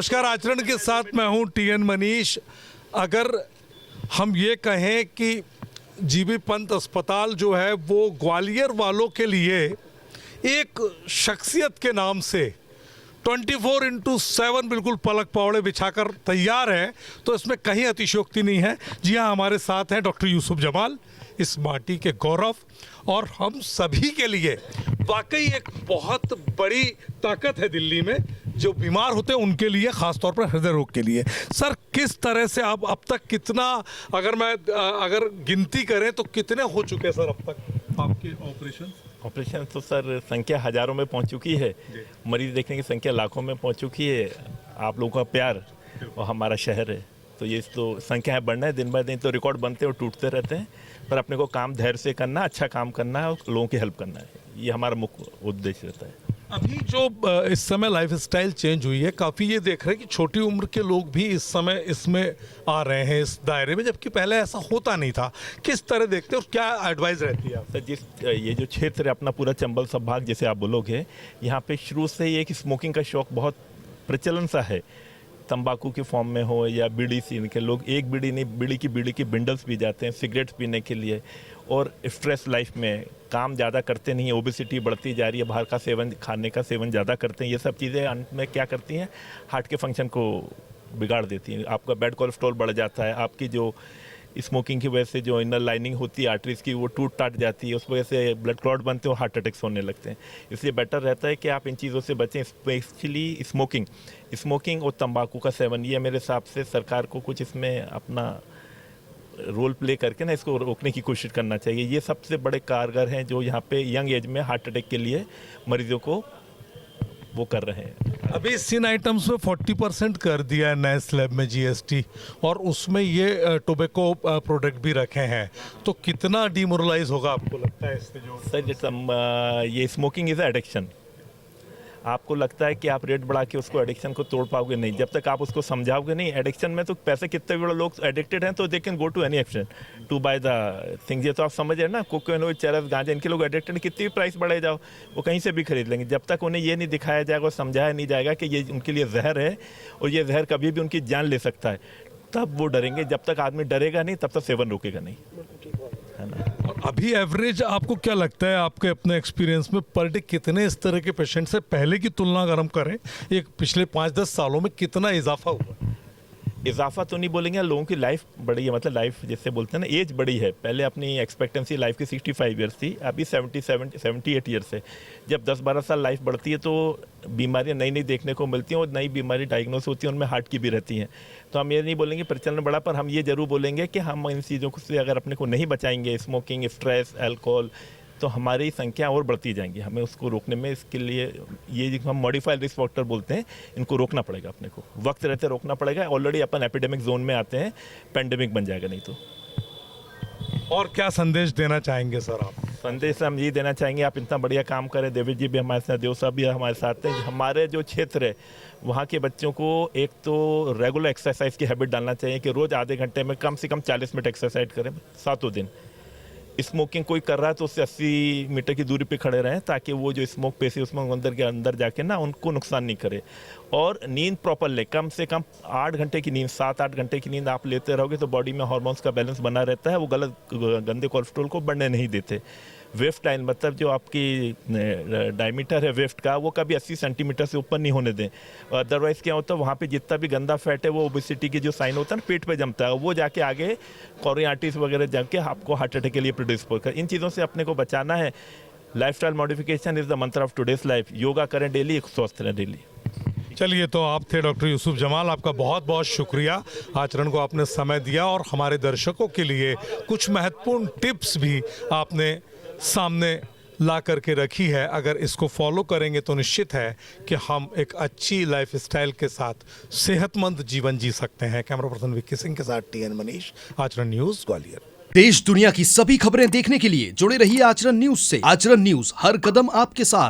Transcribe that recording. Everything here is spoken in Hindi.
नमस्कार, आचरण के साथ मैं हूं टीएन मनीष। अगर हम ये कहें कि जीबी पंत अस्पताल जो है वो ग्वालियर वालों के लिए एक शख्सियत के नाम से 24/7 बिल्कुल पलक पौड़े बिछाकर तैयार है, तो इसमें कहीं अतिशयोक्ति नहीं है। जी हाँ, हमारे साथ हैं डॉक्टर यूसुफ जमाल, इस माटी के गौरव, और हम सभी के लिए वाकई एक बहुत बड़ी ताकत है दिल्ली में। जो बीमार होते हैं उनके लिए, खासतौर पर हृदय रोग के लिए। सर, किस तरह से आप अब तक कितना, अगर गिनती करें तो कितने हो चुके हैं सर अब तक आपके ऑपरेशन? तो सर संख्या हजारों में पहुंच चुकी है, मरीज देखने की संख्या लाखों में पहुंच चुकी है। आप लोगों का प्यार और हमारा शहर है, तो ये तो संख्याएं बढ़ना है। दिन ब दिन तो रिकॉर्ड बनते और टूटते रहते हैं, पर अपने को काम धैर्य से करना, अच्छा काम करना है और लोगों की हेल्प करना है, ये हमारा मुख्य उद्देश्य रहता है। अभी जो इस समय लाइफस्टाइल चेंज हुई है काफ़ी, ये देख रहे हैं कि छोटी उम्र के लोग भी इस समय इसमें आ रहे हैं, इस दायरे में, जबकि पहले ऐसा होता नहीं था। किस तरह देखते हैं और क्या एडवाइस रहती है आप? सर, ये जो क्षेत्र है अपना पूरा चंबल संभाग जैसे आप बोलोगे, यहाँ पे शुरू से ही एक स्मोकिंग का शौक बहुत प्रचलन सा है। तंबाकू के फॉर्म में हो या बीड़ी सीन के, लोग एक बीड़ी नहीं, बीड़ी की बिंडल्स भी जाते हैं सिगरेट पीने के लिए। और स्ट्रेस लाइफ में काम ज़्यादा करते नहीं है, ओबेसिटी बढ़ती जा रही है, बाहर का सेवन, खाने का सेवन ज़्यादा करते हैं। ये सब चीज़ें अंत में क्या करती हैं, हार्ट के फंक्शन को बिगाड़ देती हैं। आपका बैड कोलेस्ट्रॉल बढ़ जाता है, आपकी जो स्मोकिंग की वजह से जो इनर लाइनिंग होती है आर्टरीज की, वो टूट टाट जाती है, उस वजह से ब्लड क्लॉट बनते हैं और हार्ट अटैक्स होने लगते हैं। इसलिए बेटर रहता है कि आप इन चीज़ों से बचें, स्पेशली स्मोकिंग और तंबाकू का सेवन। ये मेरे हिसाब से सरकार को कुछ इसमें अपना रोल प्ले करके ना इसको रोकने की कोशिश करना चाहिए। ये सबसे बड़े कारगर हैं जो यहाँ पे यंग एज में हार्ट अटैक के लिए मरीजों को वो कर रहे हैं। अभी सिन आइटम्स में 40% कर दिया है नए स्लैब में जीएसटी, और उसमें ये टोबैको प्रोडक्ट भी रखे हैं, तो कितना डिमोरलाइज होगा आपको लगता है इससे? जो सर, ये स्मोकिंग इज़ एडिक्शन। आपको लगता है कि आप रेट बढ़ा के उसको एडिक्शन को तोड़ पाओगे नहीं, जब तक आप उसको समझाओगे नहीं। एडिक्शन में तो पैसे कितने भी बड़े लोग एडिक्टेड हैं तो they can go to any action to buy the things. ये तो आप समझ रहे हैं ना, कोकेन, चरस, गांजा, इनके लोग एडिक्टेड, कितनी भी प्राइस बढ़े जाओ वो कहीं से भी खरीद लेंगे। जब तक उन्हें ये नहीं दिखाया जाएगा और समझाया नहीं जाएगा कि ये उनके लिए जहर है और ये जहर कभी भी उनकी जान ले सकता है, तब वो डरेंगे। जब तक आदमी डरेगा नहीं तब तक सेवन रुकेगा नहीं, है ना। अभी एवरेज आपको क्या लगता है, आपके अपने एक्सपीरियंस में पर डे कितने इस तरह के पेशेंट से पहले की तुलना अगर हम करें, एक पिछले 5-10 सालों में कितना इजाफा हुआ? इजाफा तो नहीं बोलेंगे, लोगों की लाइफ बढ़ी है, मतलब लाइफ जैसे बोलते हैं ना, एज बढ़ी है। पहले अपनी एक्सपेक्टेंसी लाइफ की 65 ईयर्स थी, अभी 78 ईयर्स है। जब 10-12 साल लाइफ बढ़ती है तो बीमारियां नई नई देखने को मिलती हैं और नई बीमारी डायग्नोस होती है, उनमें हार्ट की भी रहती हैं। तो हम ये नहीं बोलेंगे प्रचलन बढ़ा, पर हम ये जरूर बोलेंगे कि हम इन चीज़ों से अगर अपने को नहीं बचाएंगे, स्मोकिंग, स्ट्रेस, अल्कोहल, तो हमारी संख्या और बढ़ती जाएंगी। हमें उसको रोकने में, इसके लिए ये जो हम मॉडिफाइड रिस्क फैक्टर बोलते हैं, इनको रोकना पड़ेगा, अपने को वक्त रहते रोकना पड़ेगा। ऑलरेडी अपन एपिडेमिक जोन में आते हैं, पेंडेमिक बन जाएगा नहीं तो। और क्या संदेश देना चाहेंगे सर आप? संदेश हम ये देना चाहेंगे, आप इतना बढ़िया काम करें, देवी जी भी हमारे साथ, देव साहब भी हमारे साथ हैं। हमारे जो क्षेत्र है वहाँ के बच्चों को एक तो रेगुलर एक्सरसाइज की हैबिट डालना चाहिए कि रोज़ आधे घंटे में कम से कम 40 मिनट एक्सरसाइज करें 7 दिन। स्मोकिंग कोई कर रहा है तो उससे 80 मीटर की दूरी पे खड़े रहें, ताकि वो जो स्मोक पेशी उसमें अंदर जाके ना उनको नुकसान नहीं करे। और नींद प्रॉपर ले, कम से कम 8 घंटे की नींद, 7-8 घंटे की नींद आप लेते रहोगे तो बॉडी में हार्मोन्स का बैलेंस बना रहता है, वो गलत गंदे कोलेस्ट्रॉल को बढ़ने नहीं देते। वेफ्ट लाइन, मतलब जो आपकी डायमीटर है वेफ्ट का, वो कभी 80 सेंटीमीटर से ऊपर नहीं होने दें। अदरवाइज क्या होता है, वहाँ पे जितना भी गंदा फैट है वो ओबेसिटी की जो साइन होता है ना, पेट पे जमता है, वो जाके आगे कोरोनरी आर्टरीज वगैरह जाके आपको हार्ट अटैक के लिए प्रिडिस्पोज कर। इन चीज़ों से अपने को बचाना है। लाइफस्टाइल मॉडिफिकेशन इज द मंत्र ऑफ टुडेज लाइफ। योगा करें डेली, स्वस्थ रहें डेली। चलिए, तो आप थे डॉक्टर यूसुफ जमाल, आपका बहुत बहुत शुक्रिया। आचरण को आपने समय दिया और हमारे दर्शकों के लिए कुछ महत्वपूर्ण टिप्स भी आपने सामने ला करके रखी है। अगर इसको फॉलो करेंगे तो निश्चित है कि हम एक अच्छी लाइफस्टाइल के साथ सेहतमंद जीवन जी सकते हैं। कैमरा पर्सन विक्की सिंह के साथ टीएन मनीष, आचरण न्यूज़, ग्वालियर। देश दुनिया की सभी खबरें देखने के लिए जुड़े रहिए आचरण न्यूज से। आचरण न्यूज, हर कदम आपके साथ।